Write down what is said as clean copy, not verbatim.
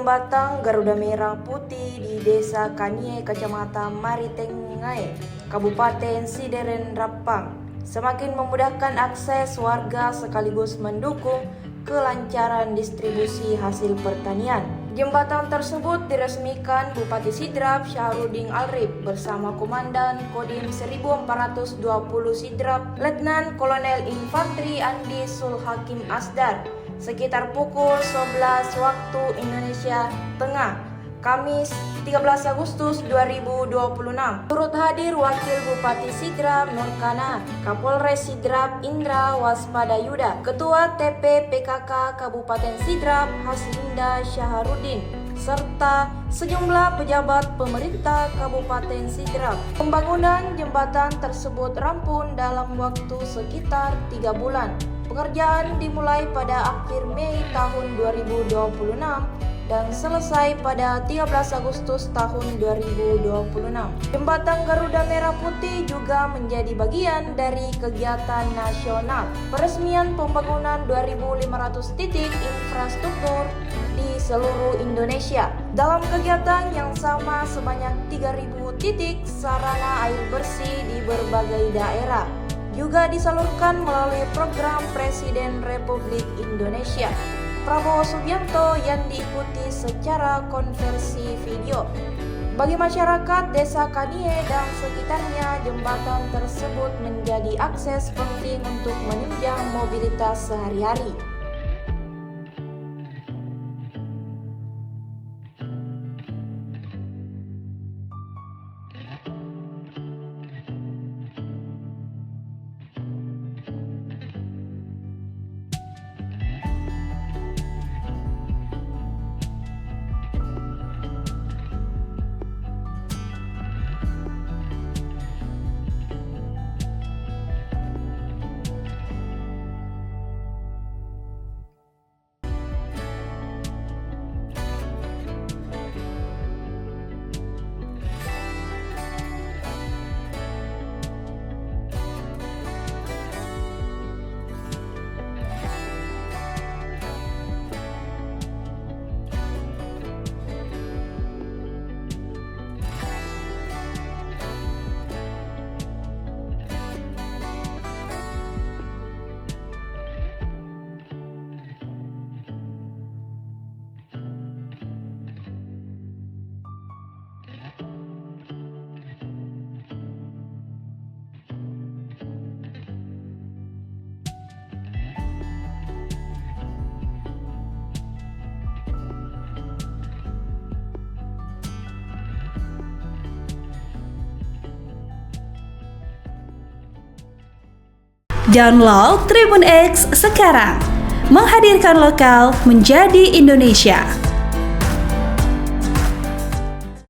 jembatan Garuda Merah Putih di Desa Kanie, Kecamatan Maritengai, Kabupaten Sideren Rappang, semakin memudahkan akses warga sekaligus mendukung kelancaran distribusi hasil pertanian. Jembatan tersebut diresmikan Bupati Sidrap Syahrudin Alrif bersama Komandan Kodim 1420 Sidrap Letnan Kolonel Infantri Andi Sulhakim Asdar sekitar pukul 11 waktu Indonesia Tengah, Kamis 13 Agustus 2026. Turut hadir Wakil Bupati Sidrap Nurkana, Kapolres Sidrap Indra Waspadayuda, Ketua TP PKK Kabupaten Sidrap Haslinda Syaharudin, serta sejumlah pejabat pemerintah Kabupaten Sidrap. Pembangunan jembatan tersebut rampung dalam waktu sekitar 3 bulan. Pengerjaan dimulai pada akhir Mei tahun 2026 dan selesai pada 13 Agustus tahun 2026. Jembatan Garuda Merah Putih juga menjadi bagian dari kegiatan nasional peresmian pembangunan 2.500 titik infrastruktur di seluruh Indonesia. Dalam kegiatan yang sama, sebanyak 3.000 titik sarana air bersih di berbagai daerah juga disalurkan melalui program Presiden Republik Indonesia Prabowo Subianto yang diikuti secara konversi video. Bagi masyarakat Desa Kanie dan sekitarnya, jembatan tersebut menjadi akses penting untuk menunjang mobilitas sehari-hari. Download Tribun X sekarang, menghadirkan lokal menjadi Indonesia.